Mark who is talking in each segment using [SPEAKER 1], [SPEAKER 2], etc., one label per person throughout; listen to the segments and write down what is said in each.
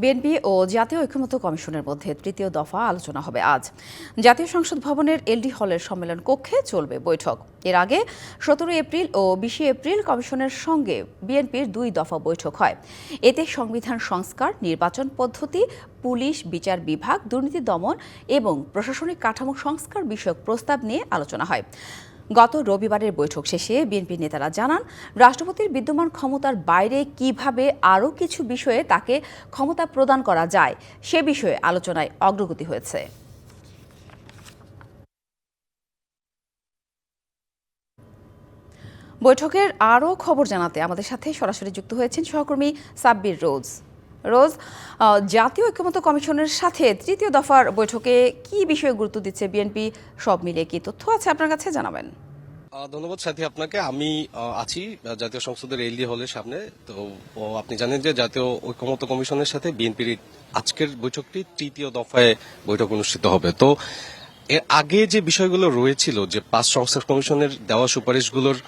[SPEAKER 1] BNP ও জাতীয় ঐক্যমত্য কমিশনের মধ্যে তৃতীয় দফা আলোচনা হবে আজ। জাতীয় সংসদ ভবনের এলডি হলের সম্মেলন কক্ষে চলবে বৈঠক। এর আগে 17 এপ্রিল ও 20 এপ্রিল কমিশনের সঙ্গে বিএনপির 2 দফা বৈঠক হয়। এতে সংবিধান সংস্কার, নির্বাচন পদ্ধতি, পুলিশ বিচার বিভাগ, দুর্নীতি দমন এবং প্রশাসনিক কাঠামো সংস্কার বিষয়ক প্রস্তাব নিয়ে আলোচনা হয়। গত রবিবারের বৈঠক শেষে বিএনপি নেতারা জানান, রাষ্ট্রপতির বিদ্যমান ক্ষমতার বাইরে কিভাবে আরও কিছু বিষয়ে তাকে ক্ষমতা প্রদান করা যায় সে বিষয়ে আলোচনায় অগ্রগতি হয়েছে। বৈঠকের আরও খবর জানাতে আমাদের সাথে সরাসরি যুক্ত হয়েছেন সহকর্মী সাব্বির রোজ। জাতীয় ঐক্যমত্য কমিশনের সাথে তৃতীয় দফার বৈঠকে কি বিষয়ে গুরুত্ব দিচ্ছে বিএনপি, সব মিলিয়ে কি তথ্য আছে আপনার কাছে জানাবেন?
[SPEAKER 2] ধন্যবাদ সাথী আপনাকে। আমি আছি জাতীয় সংসদের এলডি হলের সামনে। তো আপনি জানেন যে জাতীয় ঐক্যমত্য কমিশনের সাথে বিএনপির আজকের বৈঠকটি তৃতীয় দফায় বৈঠক অনুষ্ঠিত হবে। তো এর আগে যে বিষয়গুলো রয়েছিল, যে 5 সংস্কার কমিশনের দেওয়া সুপারিশগুলোর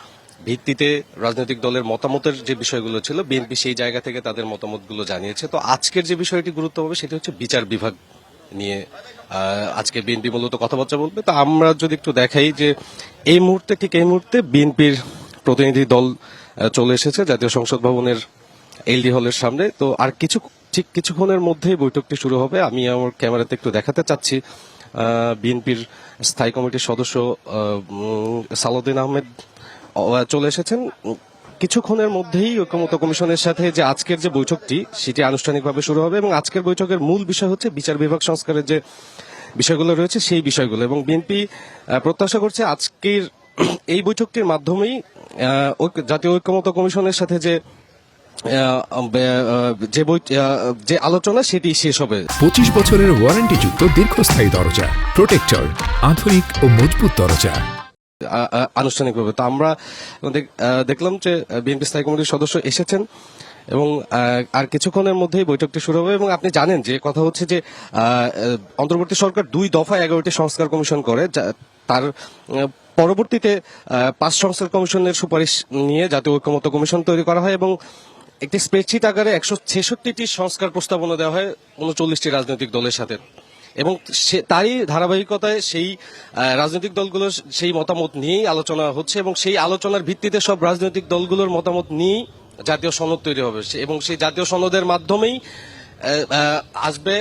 [SPEAKER 2] ভিত্তিতে রাজনৈতিক দলের মতামতের যে বিষয়গুলো ছিল, বিএনপি সেই জায়গা থেকে তাদের মতামতগুলো জানিয়েছে। তো আজকের যে বিষয়টি গুরুত্ব পাবে সেটি হচ্ছে বিচার বিভাগ নিয়ে আজকে বিএনপি মূলত কথাবার্তা বলবে। তো আমরা যদি একটু দেখাই যে এই মুহূর্তে বিএনপির প্রতিনিধি দল চলে এসেছে জাতীয় সংসদ ভবনের এলডি হলের সামনে। তো আর কিছুক্ষণের মধ্যেই বৈঠকটি শুরু হবে। আমি আমার ক্যামেরাতে একটু দেখাতে চাচ্ছি বিএনপির স্থায়ী কমিটির সদস্য সালাউদ্দিন আহমেদ চলে এসেছেন। কিছুক্ষণের মধ্যেই ঐক্যমত্য কমিশনের সাথে যে আজকের যে বৈঠকটি সেটি আনুষ্ঠানিকভাবে শুরু হবে এবং আজকের বৈঠকের মূল বিষয় হচ্ছে বিচার বিভাগ সংস্কারের যে বিষয়গুলো রয়েছে সেই বিষয়গুলো। এবং বিএনপি প্রত্যাশা করছে আজকের এই বৈঠকটির মাধ্যমেই জাতীয় ঐক্যমত্য কমিশনের সাথে যে আলোচনা সেটি শেষ হবে।
[SPEAKER 3] 25 বছরের ওয়ারেন্টিযুক্ত দীর্ঘস্থায়ী দরজা প্রোটেক্টর, আধুনিক ও মজবুত দরজা
[SPEAKER 2] আনুষ্ঠানিকভাবে। তো আমরা দেখলাম যে বিএনপি স্থায়ী কমিটির সদস্য এসেছেন এবং আর কিছুক্ষণের মধ্যেই বৈঠকটি শুরু হবে। এবং আপনি জানেন যে কথা হচ্ছে যে অন্তর্বর্তী সরকার 2 দফায় 11টি সংস্কার কমিশন করে। তার পরবর্তীতে 5 সংস্কার কমিশনের সুপারিশ নিয়ে জাতীয় ঐক্যমত্য কমিশন তৈরি করা হয় এবং একটি স্প্রেডশিট আকারে 166টি সংস্কার প্রস্তাবনা দেওয়া হয় 39টি রাজনৈতিক দলের সাথে। এবং তারই ধারাবাহিকতায় সেই রাজনৈতিক দলগুলোর সেই মতামত নিয়েই আলোচনা হচ্ছে এবং সেই আলোচনার ভিত্তিতে সব রাজনৈতিক দলগুলোর মতামত নিয়েই জাতীয় সনদ তৈরি হবে এবং সেই জাতীয় সনদের মাধ্যমেই আসবে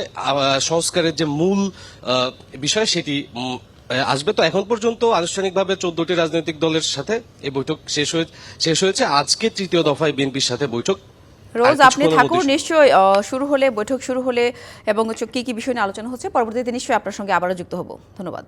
[SPEAKER 2] সংস্কারের যে মূল বিষয় সেটি আসবে। তো এখন পর্যন্ত আনুষ্ঠানিকভাবে 14টি রাজনৈতিক দলের সাথে এই বৈঠক শেষ হয়েছে। আজকে তৃতীয় দফায় বিএনপির সাথে বৈঠক।
[SPEAKER 1] রোজ আপনি থাকুন, নিশ্চয়ই বৈঠক শুরু হলে এবং কি কি বিষয় নিয়ে আলোচনা হচ্ছে পরবর্তীতে নিশ্চয়ই আপনার সঙ্গে আবারও যুক্ত হব। ধন্যবাদ।